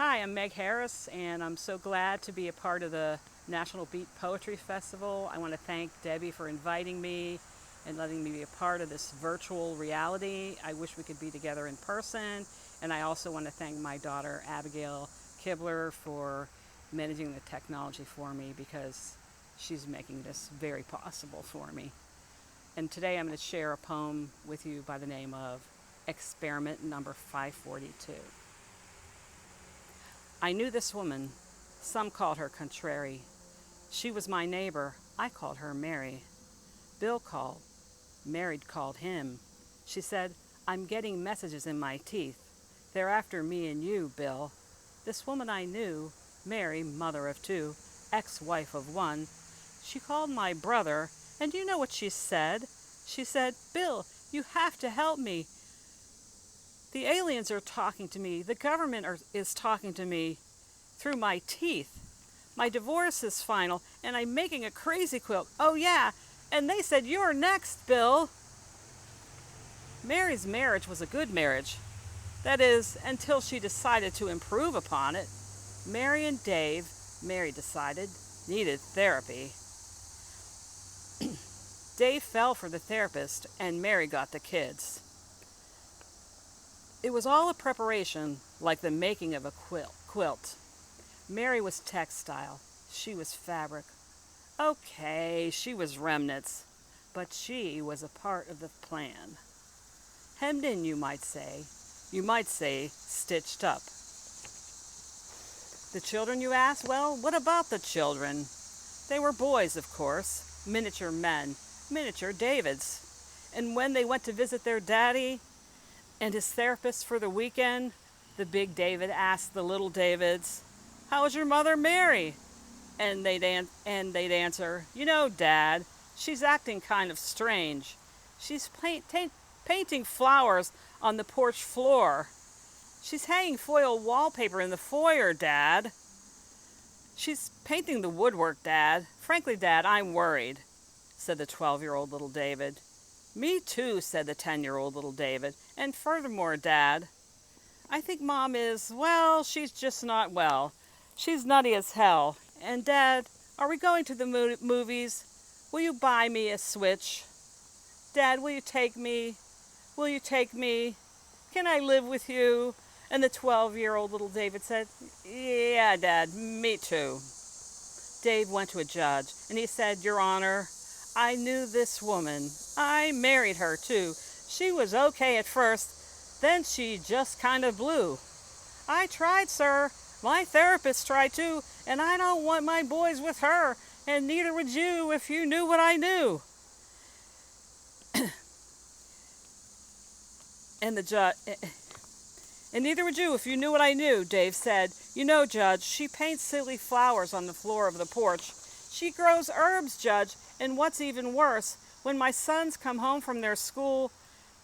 Hi, I'm Meg Harris, and I'm so glad to be a part of the National Beat Poetry Festival. I want to thank Debbie for inviting me and letting me be a part of this virtual reality. I wish we could be together in person, and I also want to thank my daughter, Abigail Kibler, for managing the technology for me because she's making this very possible for me. And today I'm going to share a poem with you by the name of Experiment Number 542. I knew this woman. Some called her contrary. She was my neighbor. I called her Mary. Bill called. Mary called him. She said, I'm getting messages in my teeth. They're after me and you, Bill. This woman I knew, Mary, mother of two, ex-wife of one, she called my brother, and do you know what she said? She said, Bill, you have to help me. The aliens are talking to me. The government is talking to me through my teeth. My divorce is final, and I'm making a crazy quilt. Oh, yeah, and they said, you're next, Bill. Mary's marriage was a good marriage. That is, until she decided to improve upon it. Mary and Dave, Mary decided, needed therapy. Dave fell for the therapist, and Mary got the kids. It was all a preparation, like the making of a quilt. Mary was textile. She was fabric. Okay, she was remnants, but she was a part of the plan. Hemmed in, you might say. You might say stitched up. The children, you ask? Well, what about the children? They were boys, of course, miniature men, miniature Davids. And when they went to visit their daddy and his therapist for the weekend, the big David asked the little Davids, how is your mother Mary? And they'd answer, you know, Dad, she's acting kind of strange. She's painting flowers on the porch floor. She's hanging foil wallpaper in the foyer, Dad. She's painting the woodwork, Dad. Frankly, Dad, I'm worried, said the 12-year-old little David. Me too, said the 10-year-old little David. And furthermore, Dad, I think Mom is, well, she's just not well. She's nutty as hell. And Dad, are we going to the movies? Will you buy me a Switch? Dad, will you take me? Will you take me? Can I live with you? And the 12-year-old little David said, yeah, Dad, me too. Dave went to a judge, and he said, Your Honor, I knew this woman. I married her, too. She was okay at first, then she just kind of blew. I tried, sir. My therapist tried, too, and I don't want my boys with her, and neither would you if you knew what I knew. And neither would you if you knew what I knew, Dave said. You know, Judge, she paints silly flowers on the floor of the porch. She grows herbs, Judge, and what's even worse, when my sons come home from their school,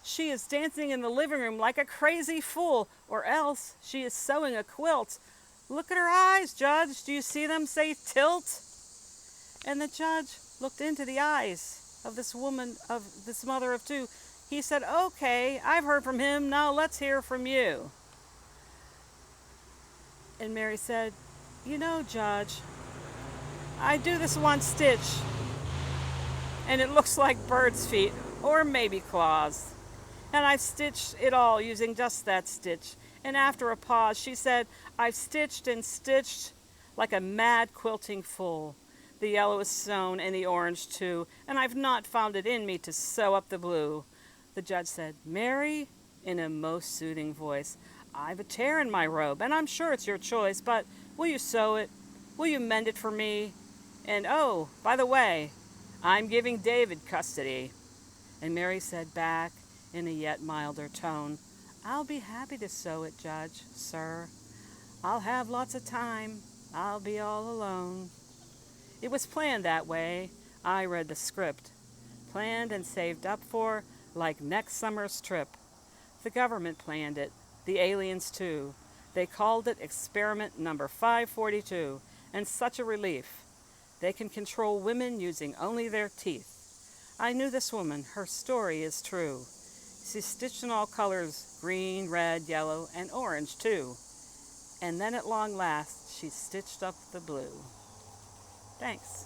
she is dancing in the living room like a crazy fool, or else she is sewing a quilt. Look at her eyes, Judge. Do you see them say tilt? And the judge looked into the eyes of this woman, of this mother of two. He said, okay, I've heard from him. Now let's hear from you. And Mary said, you know, Judge, I do this one stitch, and it looks like birds' feet, or maybe claws. And I've stitched it all using just that stitch. And after a pause, she said, I've stitched and stitched like a mad quilting fool. The yellow is sewn and the orange too, and I've not found it in me to sew up the blue. The judge said, Mary, in a most soothing voice, I've a tear in my robe, and I'm sure it's your choice, but will you sew it? Will you mend it for me? And oh, by the way, I'm giving David custody. And Mary said back in a yet milder tone, I'll be happy to sew it, Judge, sir. I'll have lots of time. I'll be all alone. It was planned that way. I read the script. Planned and saved up for, like next summer's trip. The government planned it. The aliens, too. They called it Experiment Number 542, and such a relief. They can control women using only their teeth. I knew this woman. Her story is true. She's stitched in all colors, green, red, yellow, and orange, too. And then at long last she stitched up the blue. Thanks.